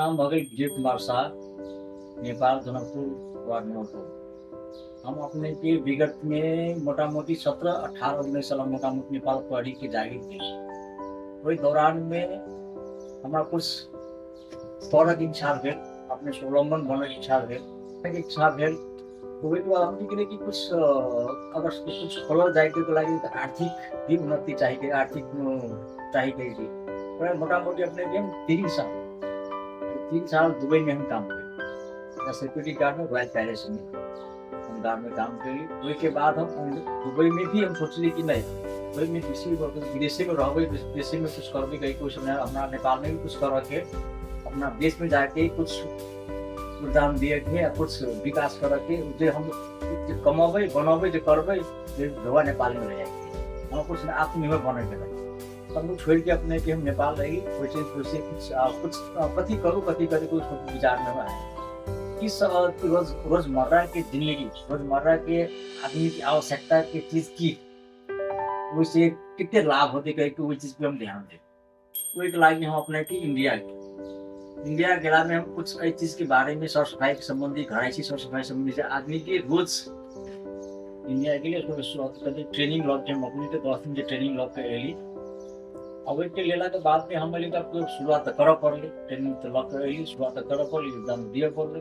नाम भगल Vijay Kumar Shah, Nepal Janakpur ward number 4। हम अपने के विगत में मोटा मोटी 17-18-19 साल मोटा मोटी नेपाल पढ़ी के जागी थे। वही दौरान में हमारा कुछ पढ़क इच्छा भेल, अपने स्वावलंबन बनने की इच्छा भेल। तो वही बाद हमने के लिए कि कुछ अगर कुछ खोलल जाए के लगे तो आर्थिक भी उन्नति चाहिए, आर्थिक चाहिए थी। मोटा मोटी अपने के हम 3 साल दुबई में हम काम करे, सिक्योरिटी गार्ड में रॉयल पैलेस में हम गार्ड में काम करी। उसके बाद हम दुबई में भी हम सोचली कि नहीं दुबई में किसी विदेशी में रह विदेशी में कुछ करबे कहीं कुछ अपना नेपाल में भी कुछ कर के अपना देश में जाके कुछ योगदान दिए के या कुछ विकास कर के जो हम कमाबे बनबे जो करबे धोआ नेपाल में रह जाएगी। हम कुछ आत्मनिर्भर बने के सब छोड़ के अपने के हम नेपाल रही वैसे कुछ कथी करूँ कथी करे कुछ विचार में आए। किस रोजमर्रा की जिंदगी रोजमर्रा के आदमी की आवश्यकता की चीज की वैसे कितने लाभ होते कहीं कि वही चीज पे हम ध्यान दें। वही के लागे हम अपने की इंडिया गेला में हम कुछ कई चीज के बारे में साफ सफाई के संबंधी घरायसी साफ सफाई संबंधी से आदमी के रोज इंडिया के लिए ट्रेनिंग लॉक हम अपने के 10 दिन के ट्रेनिंग लॉक के एली। अब के लेला के बाद में हम शुरुआत कर पड़े ट्रेनिंग तो लॉक एली शुरुआत कर पड़े एग्जाम दिए पड़े।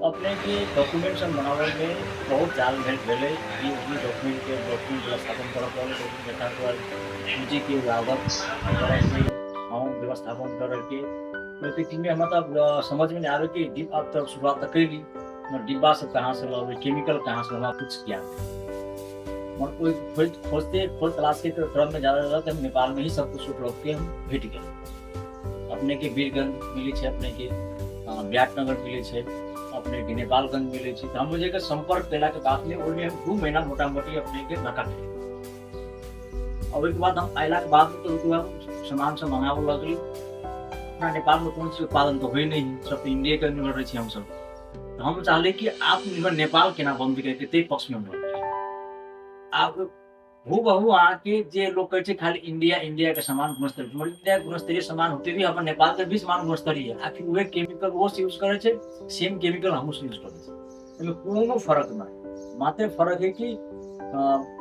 अपने के डॉक्यूमेंट्स हम बनावे में बहुत जाल भेल भेले डॉक्यूमेंट व्यवस्थापन कर पड़े पूंजी के लागत व्यवस्थापन करके में मतलब समझ में नहीं आ रहा कि अब तक शुरुआत तक कैली डिब्बा सब कहाँ से लगे केमिकल कहाँ से लगा कुछ क्या कोई खोजते खोज तलाश के क्रम में ज़्यादा तो हम नेपाल में ही सब कुछ उपलब्ध के हम भेट गए। अपने के वीरगंज मिली है, अपने के विराटनगर मिली है, अपने के नेपालगंज मिली है। हम मुझे संपर्क कैला के बाद में उनमें 2 महीना मोटा मोटी अपने के रखा थे। अब एक बाद हम आयला के बाद तो सामान सब मंगाव लगली। अपना नेपाल में कौन सी उत्पादन तो हुई नहीं, सब इंडिया के निर्भर रही हम सब। तो हम चाहले कि आत्मनिर्भर नेपाल के ना बन के पक्ष में हम आप बहु आके जे लोग कहे खाली इंडिया के सामान गुणस्तरीय इंडिया गुणस्तरीय सामान होते भी अपन नेपाल के भी सामान गुणस्तरीय है। आखिर वे केमिकल वो यूज करे छे सेम केमिकल हम यूज करे छे एमे कोनो फर्क ना मात्र फर्क है कि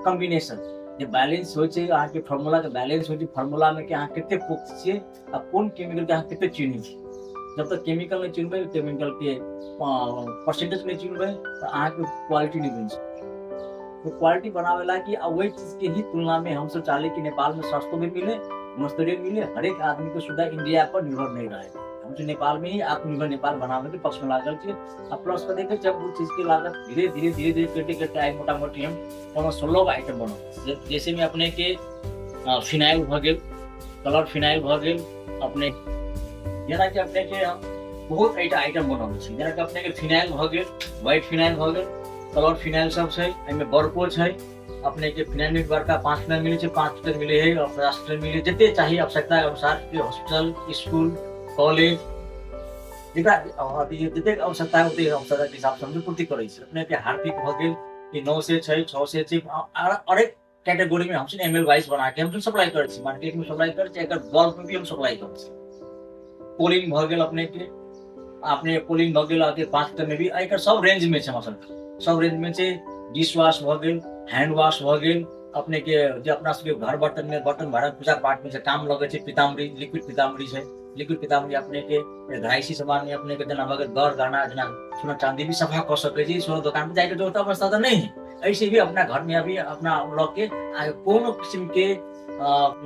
कॉम्बिनेशन जे बैलेंस होय छे आ के फार्मूला के बैलेंस होय छे फार्मूला में के आ केते पोक्त छे आ कोन केमिकल के आ केते चीनी छे। जब तक केमिकल नहीं चुनबे केमिकल के परसेंटेज नहीं चुनबे तो आ के क्वालिटी नहीं बन तो क्वालिटी बनावेला कि वही चीज के ही तुलना में हम सब चाहे कि नेपाल में सस्ता भी मिले गुणस्तरीय मिले हर एक आदमी को सुविधा इंडिया पर निर्भर नहीं रहे। हम तो नेपाल में ही आत्मनिर्भर नेपाल बनावे के पक्ष में लागल छे। प्लस कर देखे जब वो चीज की लागत धीरे धीरे करते आई मोटा मोटी हम 16 का आइटम बनो जैसे में अपने के फिनाइल भ गेल कलर फिनाइल भ गेल अपने जेना कि अपने के हम बहुत आइटम बनावे छी जेना कि अपने के फिनाइल भ गेल व्हाइट फिनाइल भ गेल कलर फिनाइल सब है एमे बरको है अपने के फिनाइल में बड़का 5 लीटर मिले 5 लीटर मिले है और 50 लीटर मिले जितने चाहिए आवश्यकता के अनुसार हॉस्पिटल स्कूल कॉलेज जितने आवश्यकता होती है आवश्यकता के हिसाब से हम पूर्ति करे छी। अपने के हार्पिक भ गेल कि 9 से 6 से 6 और एक कैटेगरी में हम एमएल वाइज बना के हम सप्लाई करे छी मार्केट में सप्लाई करे छी एकर बल्क में भी हम सप्लाई करे छी। पोलिंग भ गेल अपने पोलिंग भ गेल आके 5 लीटर में भी एकर सब रेंज में छै मसल सब रेंज में से डिश वॉश भ गेल हैंड वॉश भ गेल अपने के जो अपना सबके घर बर्तन भाड़ा पूजा पाठ में से काम लगे छे पीताम्बरी लिक्विड पीताम्बरी अपने के घरायसी सामान में अपने के जना भगत गौर गहना जना सोना चांदी भी सफा कर सके छी। सोना दुकान में जाके जो अवस्था तो नहीं है ऐसे भी अपना घर में अभी अपना लग के कोनो किस्म के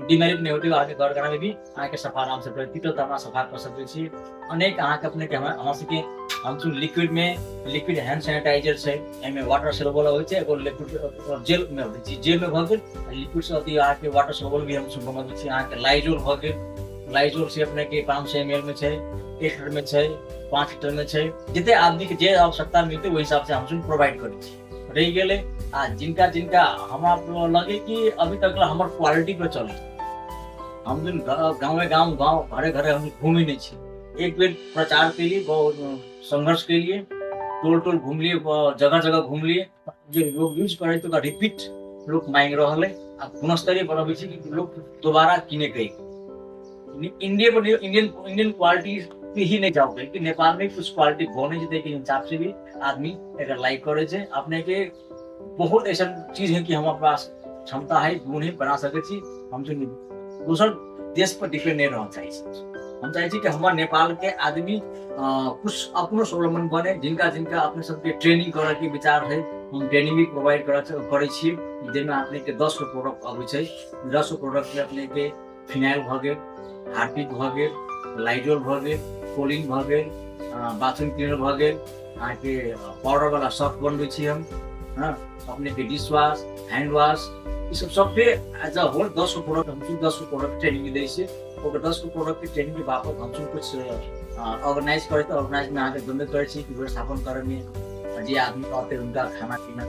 डिमेरिट नहीं होती आगे घर गहना में भी आके सफा आराम से पीतल तमा सफा कर सके छी। अनेक आके अपने के हम सके हम लिक्विड हैंड सैनिटाइजर है एमे वाटर सोलबल होय छै एगो लिक्विड जेल में होय छै जेल में भ गेल लिक्विड से अथी आके वाटर सोलबल भी हम सब बनबै छी। आके लाइजोल भ गेल लाइजोल से अपने के 500 ml में छै 1 लीटर में छै 5 लीटर में छै जितने आदमी के जे आवश्यकता मिलते वही हिसाब से हम सब प्रोवाइड करै छी। रह गेले जिनका हमरा लगे कि अभी तक हमर क्वालिटी पे चले हम दिन गाँव घरे हम घूमे नहीं छी एक बेर प्रचार के लिए संघर्ष के लिए टोल घूम लिए जगह घूम लिए जो लोग यूज करे तो रिपीट लोग मांग रहा है गुणस्तरीय बनबे लोग दोबारा किने के इंडियन क्वालिटी पे ही नहीं जाओगे कि नेपाल में कुछ क्वालिटी बने छै के हिसाब से भी आदमी एकर लाइक करे छै। अपने के बहुत ऐसा चीज है कि हम अपना पास क्षमता है गुण है बना सके छी। हम जो दूसर देश पर डिपेंड नहीं रहना चाहिए। हम चाहे छी कि हमारे नेपाल के आदमी कुछ अपनो स्वावलंबन बने। जिनका जिनका अपने सबके ट्रेनिंग करे के विचार है हम ट्रेनिंग भी प्रोवाइड करे छी। जेमे अपने के 10 गो प्रोडक्ट अबै छै। 10 गो प्रोडक्ट में अपने के फिनाइल भ गेल, हार्पिक भ गेल, लाइजोल भ गेल, कोलिन भ गेल, बाथरूम क्लीनर भ गेल, अहाँ के पाउडर वाला सर्फ बनबै छी हम। हाँ, अपने के डिश वॉश, हैंड वॉश, ये सब पे as a whole 10 go product हम 10 गो प्रोडक्ट ट्रेनिंग दै छी। और 10 गो प्रोडक्ट के ट्रेनिंग के बाबत हम कुछ ऑर्गेनाइज करे तो ऑर्गेनाइज में आके बंद करे छी कि व्यवस्थापन करे में जे आदमी कहते उनका खाना पीना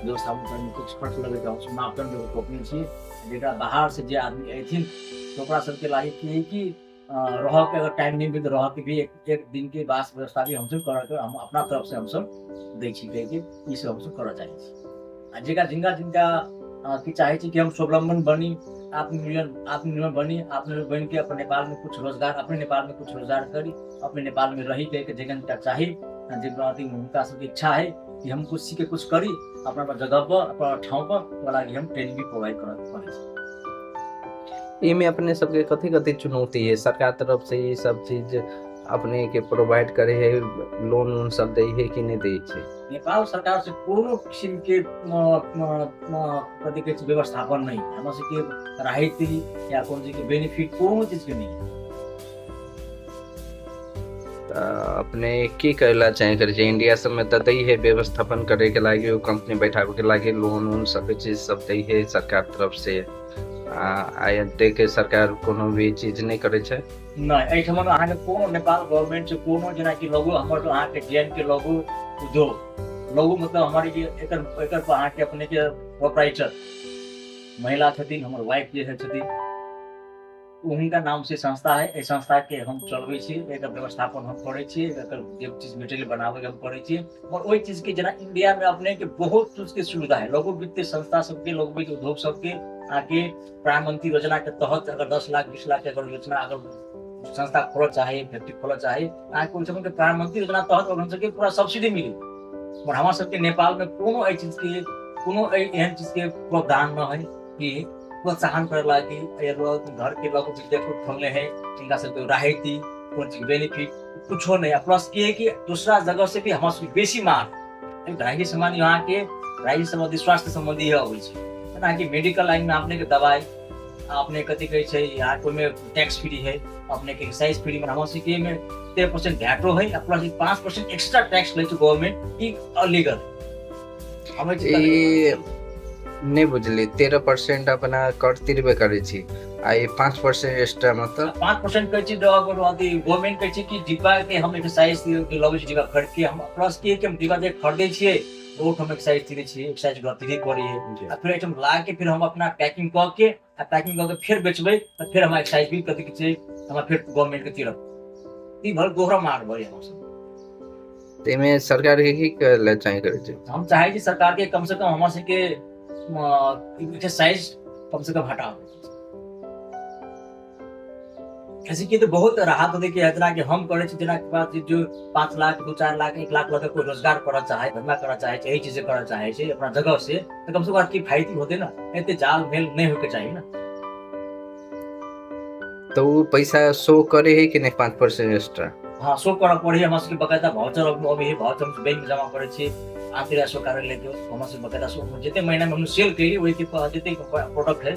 व्यवस्थापन करे में कुछ खर्च लगे तो हम मापदंड रोकने छी। जेकरा बाहर से जे आदमी एथिन तो ओकरा सबके लागि की है कि रह के अगर टाइम नहीं मिल रह के भी एक दिन के बाद व्यवस्था भी हमसे कर हम अपना तरफ से हम सब दै छी के ई सब हम सब करऽ चाहे छी। जेकरा जिनका की चाहे छी कि हम स्वावलंबन बनी, आत्मनिर्भर बनी, आत्मनिर्भर बन के अपने नेपाल में कुछ रोजगार, अपने नेपाल में कुछ रोजगार करी, अपने नेपाल में रही के जगह चाही जिनका उनका सबकी इच्छा है कि हम कुछ सीख के कुछ करी अपना जगह पर अपना ठाव पर वाला हम ट्रेनिंग भी प्रोवाइड कर। इमे अपने सबके कथी कथी चुनौती है सरकार तरफ से ये सब चीज अपने के प्रोवाइड करे है, लोन वोन सब दे है कि नहीं दे छै? नेपाल सरकार से कोनो किस्म के कथी कहै छै व्यवस्थापन नहीं, हमरा सबके राहति या कोनो चीज के बेनिफिट कोनो चीज के नहीं। अपने की करेला चाहे करे छै? इंडिया सब में तो दै है व्यवस्थापन करे के लागे, वो कंपनी बैठावे के लागे लोन वोन सब चीज सब दै है सरकार तरफ से। दे के सरकार कोनो भी चीज नहीं करे छै? नहीं, एठम अहाँ के कोनो नेपाल गवर्नमेंट से कोनो जेना कि लघु हमर तो अहाँ के जेएन के लघु उद्योग लघु मतलब हमारी के एकर पर अहाँ के अपने के प्रोप्राइटर महिला छथिन, हमर वाइफ जे छथिन उनका नाम से संस्था है। इस संस्था के हम चलबै छी, एकर व्यवस्थापन हम करै छी, एकर जे चीज मटेरियल बनावे के हम करै छी। और ओई चीज के जेना इंडिया में अपने के बहुत चीज के सुविधा है, लघु वित्तीय संस्था सबके, लघु वित्त उद्योग सबके आके प्रधानमंत्री योजना के तहत अगर 10 लाख 20 लाख के अगर योजना अगर संस्था खोल चाहे, फैक्ट्री खोल चाहे, आके उन सबके प्रधानमंत्री योजना तहत हम सबके पूरा सब्सिडी मिली। और हमार सबके नेपाल में कोनो एई चीज के कोनो एहन चीज के प्रावधान न है कि प्रोत्साहन करे लागी घर के लघु विद्यालय खोलने हैं जिनका सबके राहति कोन चीज बेनिफिट कुछो नहीं। प्लस की है कि दूसरा जगह से भी हमार सबके बेसी मांग राहति सामान यहाँ के राहति संबंधी स्वास्थ्य संबंधी अबै छै ना कि मेडिकल लाइन में अपने के दवाई अपने कथी कहै छै यहाँ कोई में टैक्स फ्री है, अपने के एक्साइज फ्री में हमार सबके में 13% वैटो है प्लस 5% एक्स्ट्रा टैक्स लै छै गवर्नमेंट ई अलीगल हमें नहीं बुझली। 13% अपना कर तिरबे करे छी आ ये 5% एक्स्ट्रा मतलब 5% कहै छी गवर्नमेंट कहै छै कि डिब्बा के हम एक्साइज के लगै छै डिब्बा खरीद के हम प्लस के हम डिब्बा जे खरीदै छियै बहुत हम एक्साइज तिरै छियै, एक्साइज गतिविधि करै है आ फिर आइटम ला के फिर हम अपना पैकिंग क के फिर बेचबै त फिर हम एक्साइज भी कथि छै हम फिर गवर्नमेंट के तिरब ई भर दोहरा मार भय हम सब। तेमे सरकार के की करले चाहे करे छै? हम चाहे छी सरकार के कम से कम हमर से के एक्सरसाइज कम से कम हटाओ। ऐसे की तो बहुत राहत होने की इतना कि हम करे छी जेना के बात जो 5 लाख 2-4 लाख 1 लाख लगे कोई रोजगार करना चाहे, धंधा करना चाहे, यही चीजें करना चाहे छे अपना जगह से तो कम से कम की फायदा होते ना, एते जाल मेल नहीं होके चाहिए ना। तो वो पैसा शो करे है कि नहीं 5% एक्स्ट्रा? हाँ, शो करना पड़ी हमरा सबके बकायदा भाउचर अभी है, भाउचर हम बैंक में जमा करे छी आंतरिक कार्यालय के हमरा से बकायदा शो जते महीना में हम सेल करी वही के जते प्रोडक्ट है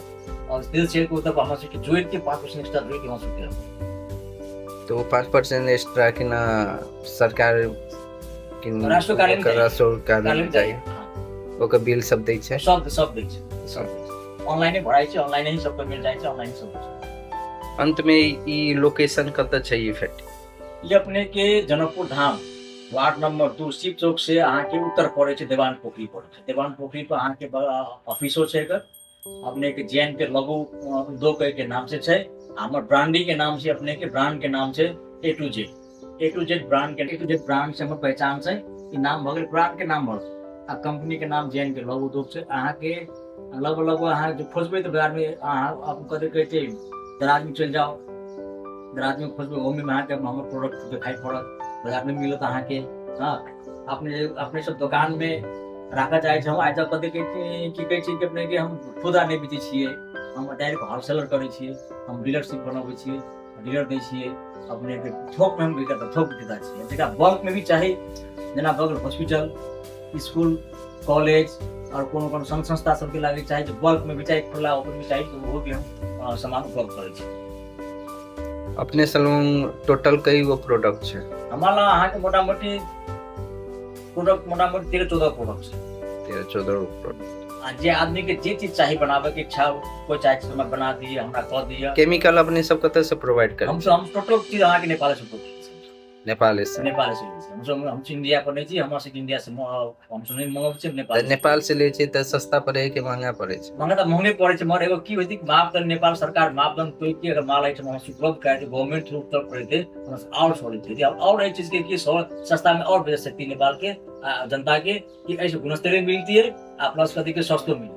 और सेल को तब हमरा से जोड़ के 5% एक्स्ट्रा जोड़ के हम सब तो 5% एक्स्ट्रा कि ना सरकार कि राष्ट्र कार्यालय चाहिए ओकर बिल सब दै छै, सब दै छै, सब ऑनलाइन भराई छै, ऑनलाइन ही सब मिल जाय छै, ऑनलाइन सब। अंत में ई लोकेशन कत छै ई फैक्ट्री? ये अपने के जनकपुर धाम वार्ड नंबर 2 शिव चौक से अहाँ के उत्तर पड़े छै देवान पोखरी पड़े छै। देवान पोखरी पर अहाँ के ऑफिसो छै, अपने के जैन के लघु उद्योग के नाम से छै, हमर ब्रांडी के नाम से अपने के ब्रांड के नाम से A to Z ब्रांड से हमर पहचान छै। ई नाम भगल ब्रांड के नाम भगल आ कंपनी के नाम जैन के लघु उद्योग छै। अहाँ के लगभग अहाँ जो खोजबै तो बाजार में अहाँ आप कथि कहै छै दराज में चल जाओ, राज्य में खोजबै ओहिमे अहाँके हमर प्रोडक्ट देखाइ पड़त, बाजार में मिलत अहाँके। हाँ, अपने सब दुकान में राखऽ चाहै छी, हम आइ तक कथी की कहै छी कि अपने के हम खुदरा नहीं बेचै छियै, हम डायरेक्ट होलसेलर करै छियै, हम डीलरशिप बनबै छियै, डीलर दै छियै अपने के, थोक में हम थोक विक्रेता छियै। जेकरा बल्क में भी चाही, जेना भऽ गेल हॉस्पिटल, स्कूल, कॉलेज और कोनो संघ संस्था सबके लागे चाही जे बल्क में भी चाही, खुला ओपन में चाही, तो ओहो भी हम सामान उपलब्ध करै छी। अपने सलून टोटल कई गो प्रोडक्ट छै? हमारा अहाँके मोटा मोटी 13-14 प्रोडक्ट छै। 13-14 प्रोडक्ट। आ जे आदमी के जे चीज चाही बनावे के इच्छा, कोई चाहे कि हमरा बना दिए, हमरा कह दिए। केमिकल अपने सब कतऽ से प्रोवाइड करै छी? हम टोटल चीज अहाँके नेपाल से प्रोवाइड करै छी। नेपाल से हम इंडिया पर नहीं छी, हमरा से इंडिया से हम सुनै मंगाबै छी नेपाल। नेपाल से ले छी त सस्ता पड़े है कि महंगा पड़े छै? महंगा त महंगे पड़े छै, मगर एगो की होय छै मापदंड नेपाल सरकार मापदंड कोई के अगर माल आइटम हम उपलब्ध कराए तो गवर्नमेंट थ्रू उपलब्ध करे थे, और छोड़े थे। अब और एक चीज के की सस्ता में और बेच सकती नेपाल के जनता के कि ऐसे गुणस्तरीय मिलती है, प्लस कथी के सस्तो मिलती है।